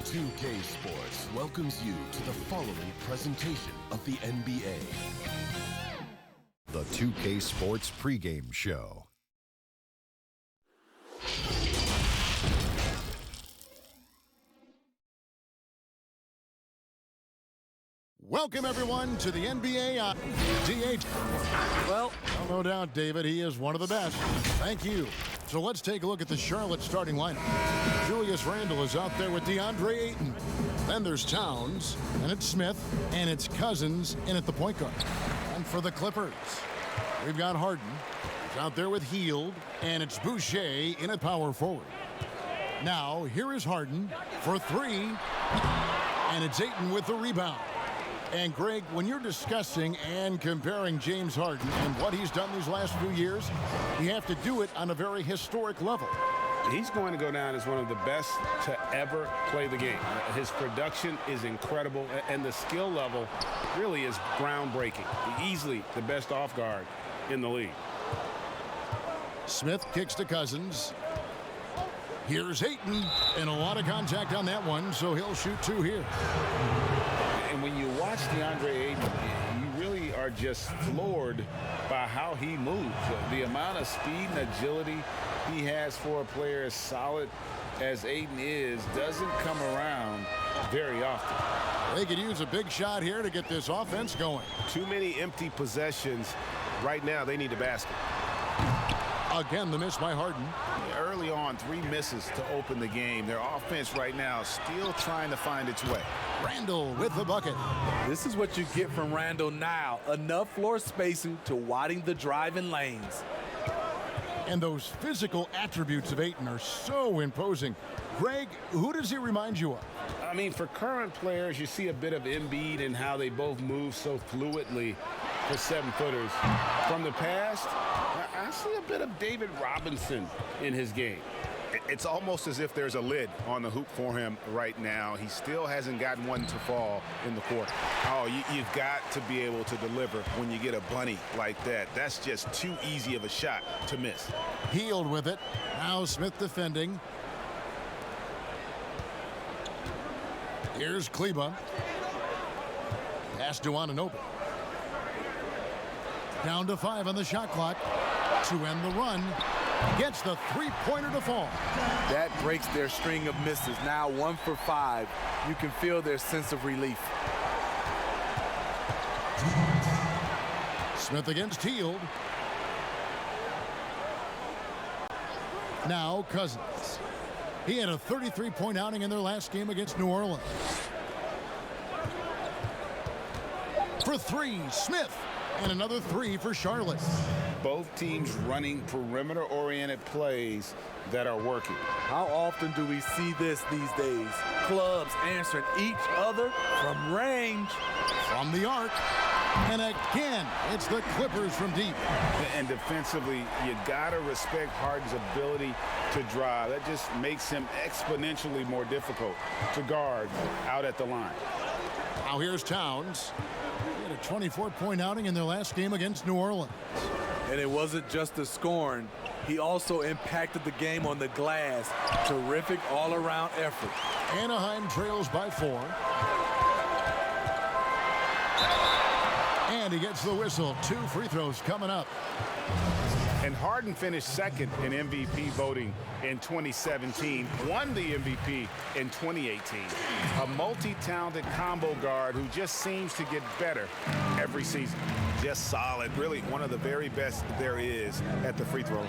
2K Sports welcomes you to the following presentation of the NBA. The 2K Sports pregame show. Welcome, everyone, to the NBA on DH. Well, no doubt, David, he is one of the best. Thank you. So let's take a look at the Charlotte starting lineup. Julius Randle is out there with DeAndre Ayton. Then there's Towns, and it's Smith, and it's Cousins in at the point guard. And for the Clippers, we've got Harden. He's out there with Hield, and it's Boucher in at power forward. Now, here is Harden for three, and it's Ayton with the rebound. And, Greg, when you're discussing and comparing James Harden and what he's done these last few years, you have to do it on a very historic level. He's going to go down as one of the best to ever play the game. His production is incredible, and the skill level really is groundbreaking. Easily the best off guard in the league. Smith kicks to Cousins. Here's Ayton, and a lot of contact on that one, so he'll shoot two here. And when you watch DeAndre Ayton, you really are just floored by how he moves. The amount of speed and agility he has for a player as solid as Ayton is doesn't come around very often. They could use a big shot here to get this offense going. Too many empty possessions. Right now, they need a basket. Again, the miss by Harden. Early on, 3 misses to open the game. Their offense right now still trying to find its way. Randle with the bucket. This is what you get from Randle now. Enough floor spacing to widen the driving lanes. And those physical attributes of Ayton are so imposing. Greg, who does he remind you of? I mean, for current players, you see a bit of Embiid and how they both move so fluidly for 7-footers. From the past, I see a bit of David Robinson in his game. It's almost as if there's a lid on the hoop for him right now. He still hasn't gotten one to fall in the quarter. Oh, you've got to be able to deliver when you get a bunny like that. That's just too easy of a shot to miss. Hield with it. Now Smith defending. Here's Kleba. Pass to Anaheim. Down to 5 on the shot clock to end the run. Gets the three-pointer to fall. That breaks their string of misses. Now 1 for 5. You can feel their sense of relief. Smith against Hield. Now Cousins. He had a 33-point outing in their last game against New Orleans. For 3, Smith. And another 3 for Charlotte. Both teams running perimeter-oriented plays that are working. How often do we see this these days? Clubs answering each other from range. From the arc. And again, it's the Clippers from deep. And defensively, you got to respect Harden's ability to drive. That just makes him exponentially more difficult to guard out at the line. Now here's Towns. He had a 24-point outing in their last game against New Orleans. And it wasn't just the scoring. He also impacted the game on the glass. Terrific all-around effort. Anaheim trails by 4. And he gets the whistle. 2 free throws coming up. And Harden finished second in MVP voting in 2017, won the MVP in 2018. A multi-talented combo guard who just seems to get better every season. Just solid. Really one of the very best there is at the free throw line.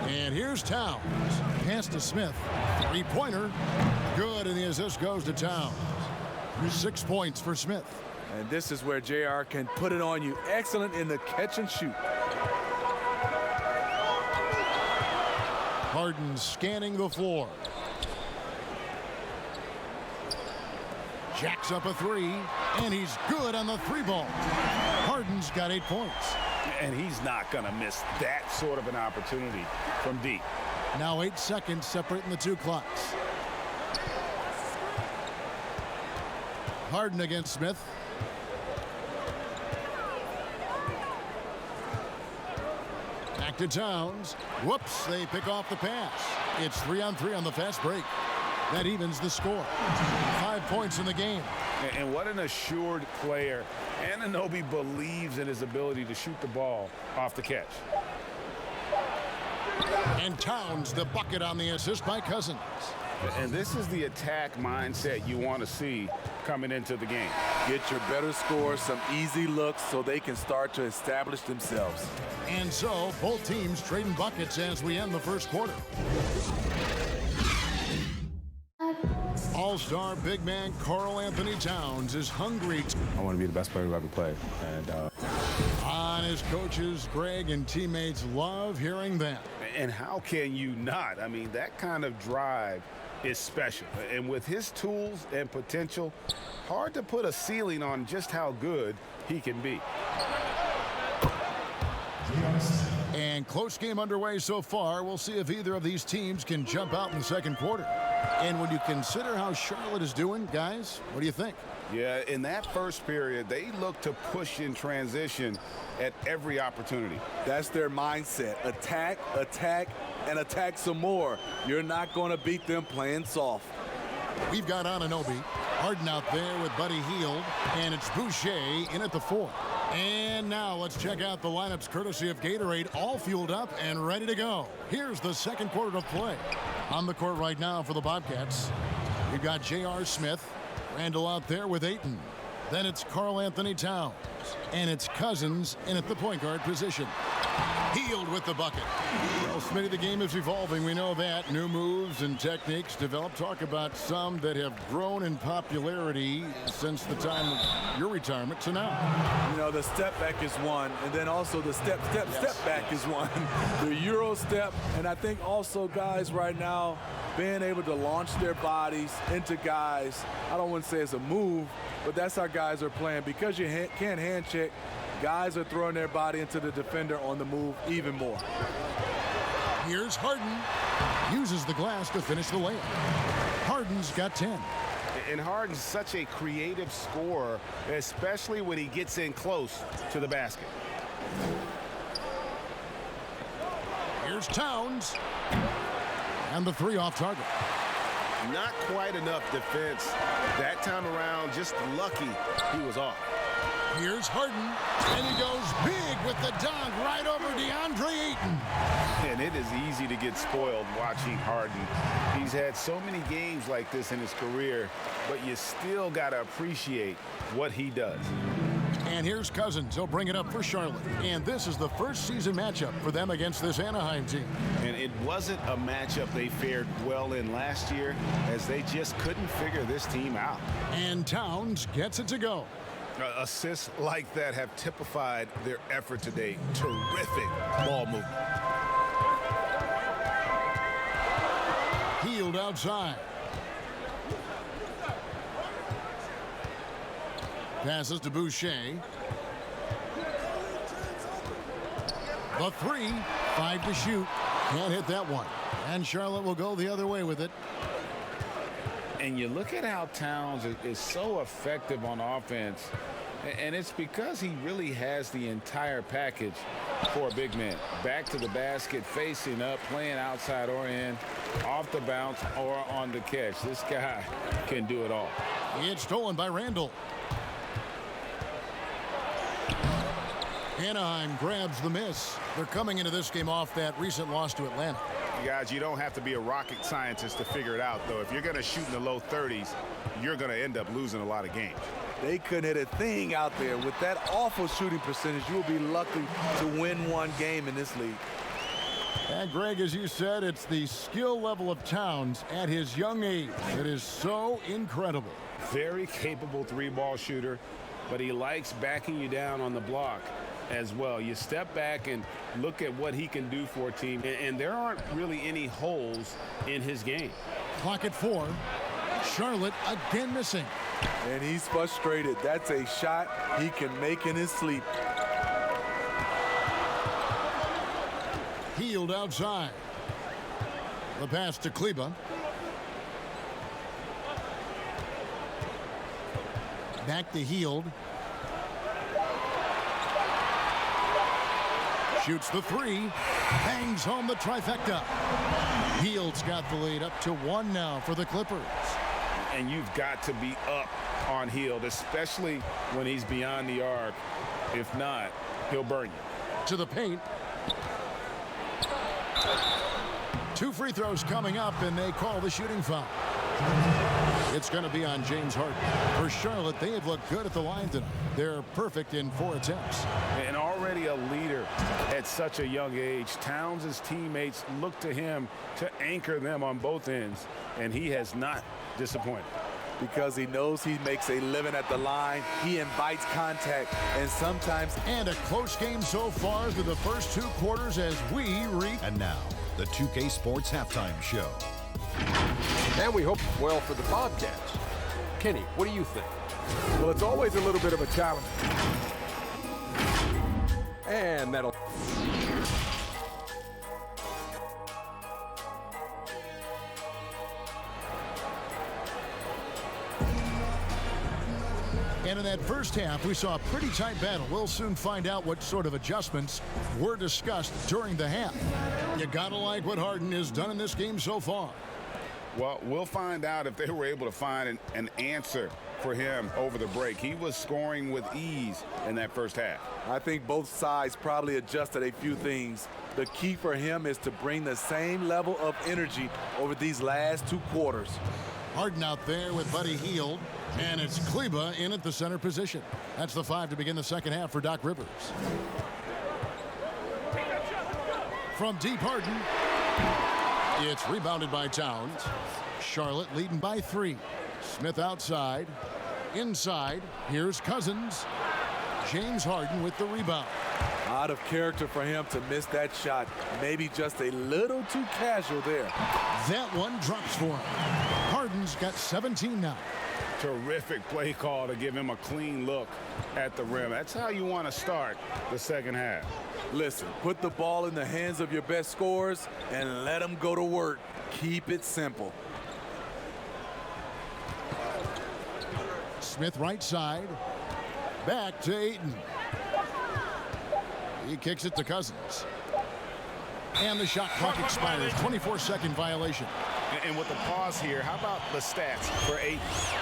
And here's Towns. Pass to Smith. 3-pointer. Good, and the assist goes to Towns. 6 points for Smith. And this is where JR can put it on you. Excellent in the catch and shoot. Harden scanning the floor. Jacks up a 3, and he's good on the 3-ball. Harden's got 8 points. And he's not going to miss that sort of an opportunity from deep. Now 8 seconds separating the 2 clocks. Harden against Smith. Back to Towns. Whoops, they pick off the pass. It's 3-on-3 on the fast break. That evens the score. 5 points in the game. And what an assured player. Anunoby believes in his ability to shoot the ball off the catch. And Towns the bucket on the assist by Cousins. And this is the attack mindset you want to see coming into the game. Get your better scores, some easy looks so they can start to establish themselves. And so both teams trading buckets as we end the first quarter. All-star big man Karl Anthony Towns is hungry. I want to be the best player who ever played. And On his coaches, Greg, and teammates love hearing that. And how can you not? I mean, that kind of drive is special. And with his tools and potential, hard to put a ceiling on just how good he can be. And close game underway so far. We'll see if either of these teams can jump out in the second quarter. And when you consider how Charlotte is doing, guys, what do you think? Yeah, in that first period, they look to push in transition at every opportunity. That's their mindset. Attack, attack, and attack some more. You're not going to beat them playing soft. We've got Anunoby. Harden out there with Buddy Hield. And it's Boucher in at the 4. And now let's check out the lineups courtesy of Gatorade, all fueled up and ready to go. Here's the second quarter of play. On the court right now for the Bobcats, we've got J.R. Smith. Randall out there with Ayton. Then it's Karl Anthony Towns. And it's Cousins in at the point guard position. Hield with the bucket. Well, Smitty, the game is evolving. We know that. New moves and techniques developed. Talk about some that have grown in popularity since the time of your retirement to now. You know, the step back is one, and then also the step back is one. The Euro step, and I think also guys right now being able to launch their bodies into guys. I don't want to say it's a move, but that's how guys are playing. Because you can't hand check, guys are throwing their body into the defender on the move even more. Here's Harden. Uses the glass to finish the layup. Harden's got 10. And Harden's such a creative scorer, especially when he gets in close to the basket. Here's Towns. And the 3 off target. Not quite enough defense that time around. Just lucky he was off. Here's Harden, and he goes big with the dunk right over DeAndre Ayton. And it is easy to get spoiled watching Harden. He's had so many games like this in his career, but you still got to appreciate what he does. And here's Cousins. He'll bring it up for Charlotte. And this is the first season matchup for them against this Anaheim team. And it wasn't a matchup they fared well in last year, as they just couldn't figure this team out. And Towns gets it to go. Assists like that have typified their effort today. Terrific ball movement. Hield outside. Passes to Boucher. The 3, 5 to shoot. Can't hit that one. And Charlotte will go the other way with it. And you look at how Towns is so effective on offense, and it's because he really has the entire package for a big man. Back to the basket, facing up, playing outside or in, off the bounce or on the catch. This guy can do it all. It's stolen by Randall. Anaheim grabs the miss. They're coming into this game off that recent loss to Atlanta. Guys, you don't have to be a rocket scientist to figure it out, though. If you're going to shoot in the low 30s, you're going to end up losing a lot of games. They couldn't hit a thing out there. With that awful shooting percentage, you'll be lucky to win one game in this league. And Greg, as you said, it's the skill level of Towns at his young age that is so incredible. Very capable 3-ball shooter, but he likes backing you down on the block as well. You step back and look at what he can do for a team, and there aren't really any holes in his game. Clock at 4. Charlotte again missing. And he's frustrated. That's a shot he can make in his sleep. Hield outside. The pass to Kleba. Back to Hield. Shoots the three. Bangs home the trifecta. Hield's got the lead up to 1 now for the Clippers. And you've got to be up on Hield, especially when he's beyond the arc. If not, he'll burn you. To the paint. 2 free throws coming up, and they call the shooting foul. It's going to be on James Harden. For Charlotte, they have looked good at the line tonight. They're perfect in 4 attempts. And already a leader at such a young age. Towns' teammates look to him to anchor them on both ends, and he has not disappointed. Because he knows he makes a living at the line. He invites contact, and sometimes... And a close game so far through the first 2 quarters as we reach... And now, the 2K Sports Halftime Show. And we hope well for the Bobcats. Kenny, what do you think? Well, it's always a little bit of a challenge. And that'll... And in that first half, we saw a pretty tight battle. We'll soon find out what sort of adjustments were discussed during the half. You gotta like what Harden has done in this game so far. Well, we'll find out if they were able to find an answer for him over the break. He was scoring with ease in that first half. I think both sides probably adjusted a few things. The key for him is to bring the same level of energy over these last 2 quarters. Harden out there with Buddy Hield, and it's Kleba in at the center position. That's the 5 to begin the second half for Doc Rivers. From deep, Harden. It's rebounded by Towns. Charlotte leading by 3. Smith outside. Inside, here's Cousins. James Harden with the rebound. Out of character for him to miss that shot. Maybe just a little too casual there. That one drops for him. Harden's got 17 now. Terrific play call to give him a clean look at the rim. That's how you want to start the second half. Listen, put the ball in the hands of your best scorers and let them go to work. Keep it simple. Smith right side. Back to Ayton. He kicks it to Cousins. And the shot clock expires. 24-second violation. And with the pause here, how about the stats for Ayton?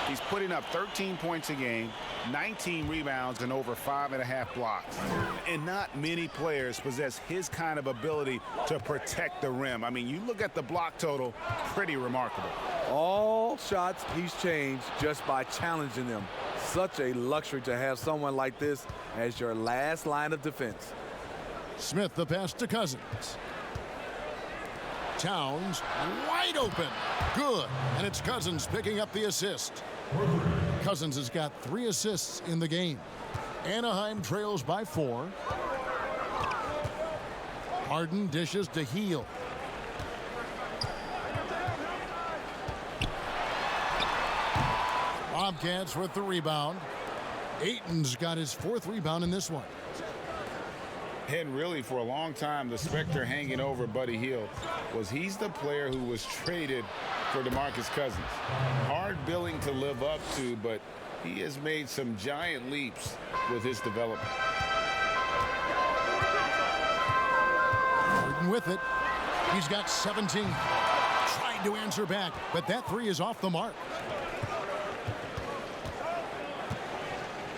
He's putting up 13 points a game, 19 rebounds, and over 5.5 blocks. And not many players possess his kind of ability to protect the rim. I mean, you look at the block total, pretty remarkable. All shots he's changed just by challenging them. Such a luxury to have someone like this as your last line of defense. Smith the pass to Cousins. Towns wide open. Good. And it's Cousins picking up the assist. Cousins has got 3 assists in the game. Anaheim trails by 4. Harden dishes to Hield. Bobcats with the rebound. Ayton's got his 4th rebound in this one. And really, for a long time, the specter hanging over Buddy Hield was he's the player who was traded for DeMarcus Cousins. Hard billing to live up to, but he has made some giant leaps with his development. Harden with it. He's got 17. Trying to answer back, but that 3 is off the mark.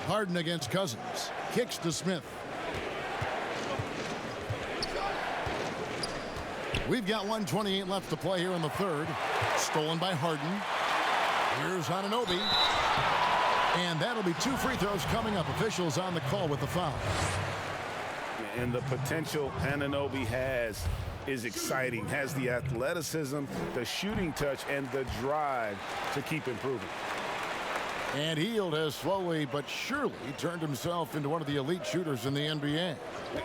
Harden against Cousins. Kicks to Smith. We've got 1:28 left to play here in the third. Stolen by Harden. Here's Anunoby. And that'll be 2 free throws coming up. Officials on the call with the foul. And the potential Anunoby has is exciting. Has the athleticism, the shooting touch, and the drive to keep improving. And Hield has slowly but surely turned himself into one of the elite shooters in the NBA.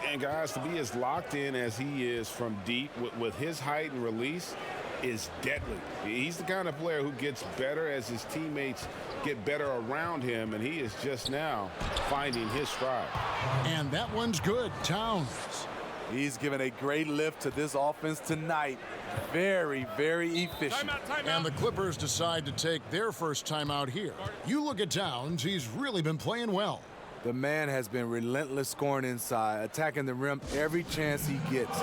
And guys, to be as locked in as he is from deep with his height and release is deadly. He's the kind of player who gets better as his teammates get better around him, and he is just now finding his stride. And that one's good. Towns. He's given a great lift to this offense tonight. Very, very efficient. Timeout. And the Clippers decide to take their first timeout here. You look at Towns, he's really been playing well. The man has been relentless scoring inside, attacking the rim every chance he gets.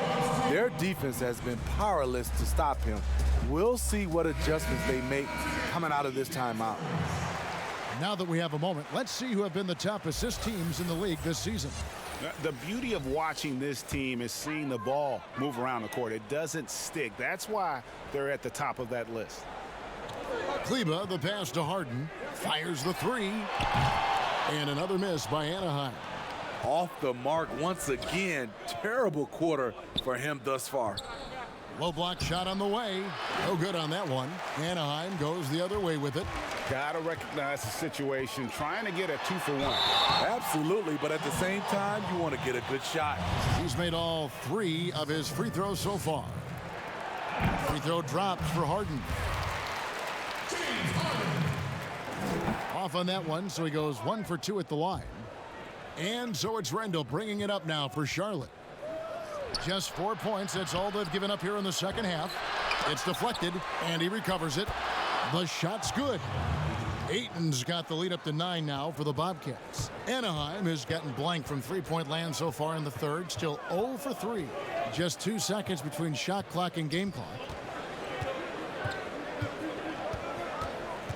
Their defense has been powerless to stop him. We'll see what adjustments they make coming out of this timeout. Now that we have a moment, let's see who have been the top assist teams in the league this season. The beauty of watching this team is seeing the ball move around the court. It doesn't stick. That's why they're at the top of that list. Kleba, the pass to Harden, fires the three, and another miss by Anaheim. Off the mark once again. Terrible quarter for him thus far. Low block shot on the way. No good on that one. Anaheim goes the other way with it. Gotta recognize the situation, trying to get a 2-for-1. Absolutely, but at the same time, you want to get a good shot. He's made all 3 of his free throws so far. Free throw drops for Harden. Off on that one, so he goes 1 for 2 at the line. And so it's Rendell bringing it up now for Charlotte. Just 4 points, that's all they've given up here in the second half. It's deflected, and he recovers it. The shot's good. Ayton's got the lead up to 9 now for the Bobcats. Anaheim has gotten blank from three-point land so far in the third, still 0 for 3. Just 2 seconds between shot clock and game clock.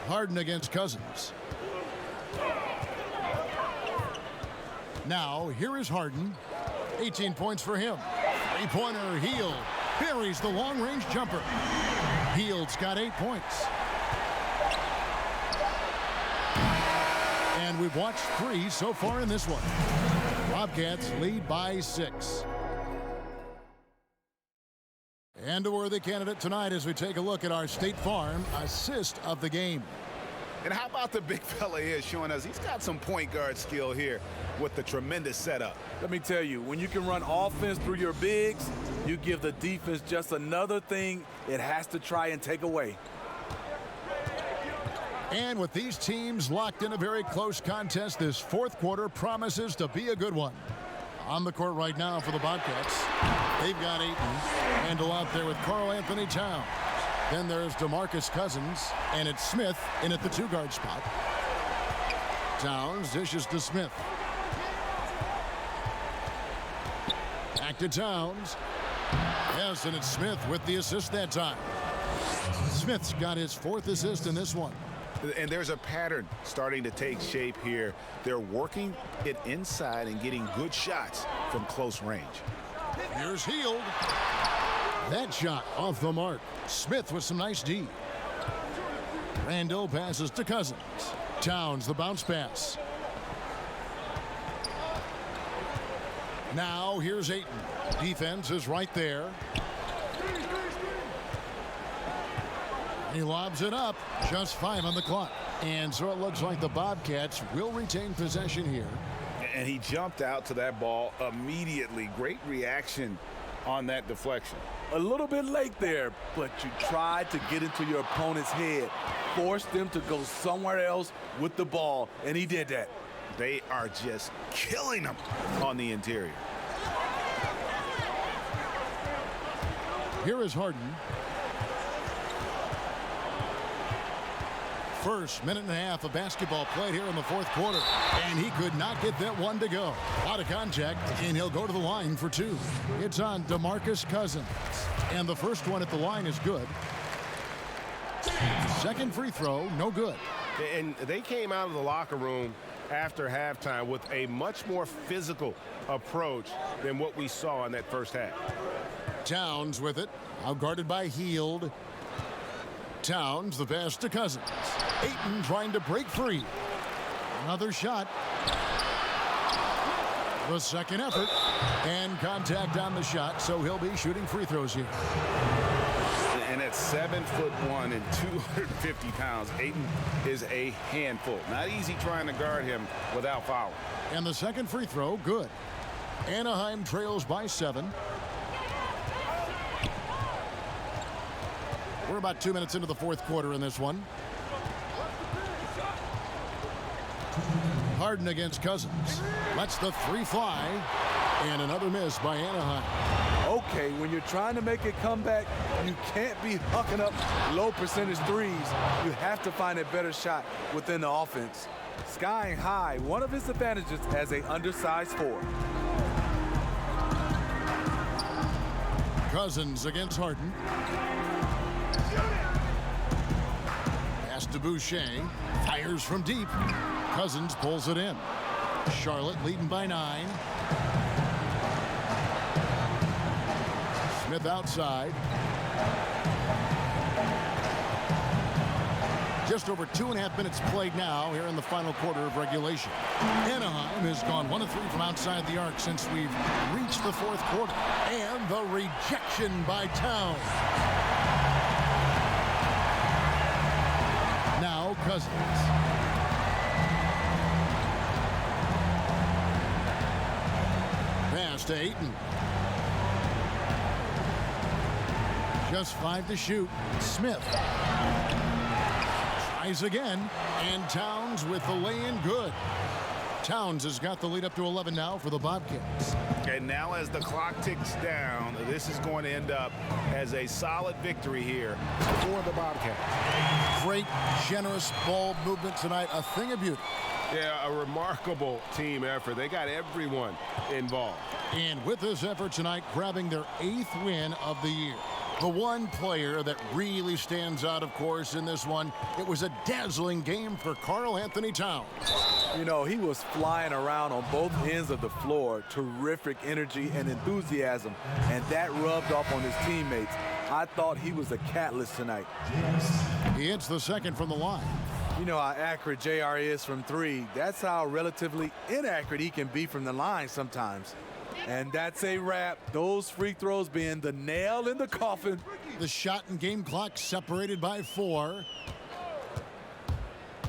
Harden against Cousins. Now, here is Harden. 18 points for him. Three-pointer, Hield buries the long-range jumper. Hield's got 8 points. And we've watched 3 so far in this one. Bobcats lead by 6. And a worthy candidate tonight as we take a look at our State Farm assist of the game. And how about the big fella here showing us he's got some point guard skill here with the tremendous setup. Let me tell you, when you can run offense through your bigs, you give the defense just another thing it has to try and take away. And with these teams locked in a very close contest, this fourth quarter promises to be a good one. On the court right now for the Bobcats, they've got Ayton. Handle out there with Karl Anthony Towns. Then there's DeMarcus Cousins, and it's Smith in at the 2-guard spot. Towns dishes to Smith. Back to Towns. Yes, and it's Smith with the assist that time. Smith's got his 4th assist in this one. And there's a pattern starting to take shape here. They're working it inside and getting good shots from close range. Here's Hield. That shot off the mark. Smith with some nice D. Randall passes to Cousins. Towns the bounce pass. Now here's Ayton. Defense is right there. He lobs it up. Just 5 on the clock. And so it looks like the Bobcats will retain possession here. And he jumped out to that ball immediately. Great reaction on that deflection. A little bit late there, but you tried to get into your opponent's head. Force them to go somewhere else with the ball, and he did that. They are just killing them on the interior. Here is Harden. First minute and a half of basketball played here in the fourth quarter, and he could not get that one to go. Out of contact, and he'll go to the line for 2. It's on DeMarcus Cousins, and the first one at the line is good. Second free throw, no good. And they came out of the locker room after halftime with a much more physical approach than what we saw in that first half. Towns with it, outguarded by Hield. Towns, the pass to Cousins. Ayton trying to break free. Another shot. The second effort. And contact on the shot, so he'll be shooting free throws here. And at 7'1" and 250 pounds, Ayton is a handful. Not easy trying to guard him without fouling. And the second free throw, good. Anaheim trails by 7. We're about 2 minutes into the fourth quarter in this one. Harden against Cousins. Lets the 3 fly. And another miss by Anaheim. Okay, when you're trying to make a comeback, you can't be hucking up low percentage threes. You have to find a better shot within the offense. Skying high, one of his advantages as an undersized forward. Cousins against Harden. Pass to Boucher. Fires from deep. Cousins pulls it in. Charlotte leading by 9. Smith outside. Just over 2.5 minutes played now here in the final quarter of regulation. Anaheim has gone 1 of 3 from outside the arc since we've reached the 4th quarter. And the rejection by Towns. Now Cousins. Pass to Ayton. Just 5 to shoot. Smith. Tries again, and Towns with the lay-in good. Towns has got the lead up to 11 now for the Bobcats. And now as the clock ticks down, this is going to end up as a solid victory here for the Bobcats. Great, generous ball movement tonight, a thing of beauty. Yeah, a remarkable team effort. They got everyone involved. And with this effort tonight, grabbing their 8th win of the year. The one player that really stands out, of course, in this one, it was a dazzling game for Karl-Anthony Towns. You know, he was flying around on both ends of the floor. Terrific energy and enthusiasm, and that rubbed off on his teammates. I thought he was a catalyst tonight. He hits the second from the line. You know how accurate JR is from 3. That's how relatively inaccurate he can be from the line sometimes. And that's a wrap. Those free throws being the nail in the coffin. The shot and game clock separated by 4.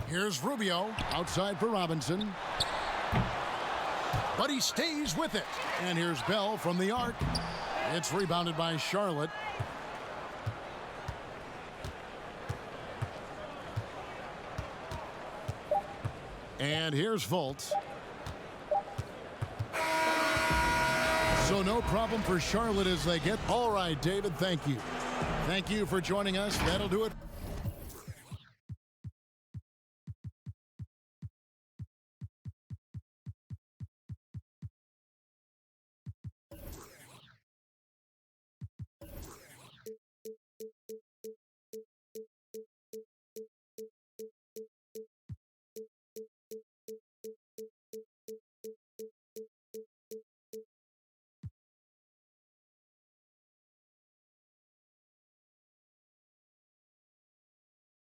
Here's Rubio outside for Robinson. But he stays with it. And here's Bell from the arc. It's rebounded by Charlotte. And here's Fultz. So no problem for Charlotte as they get. All right, David, thank you. Thank you for joining us. That'll do it.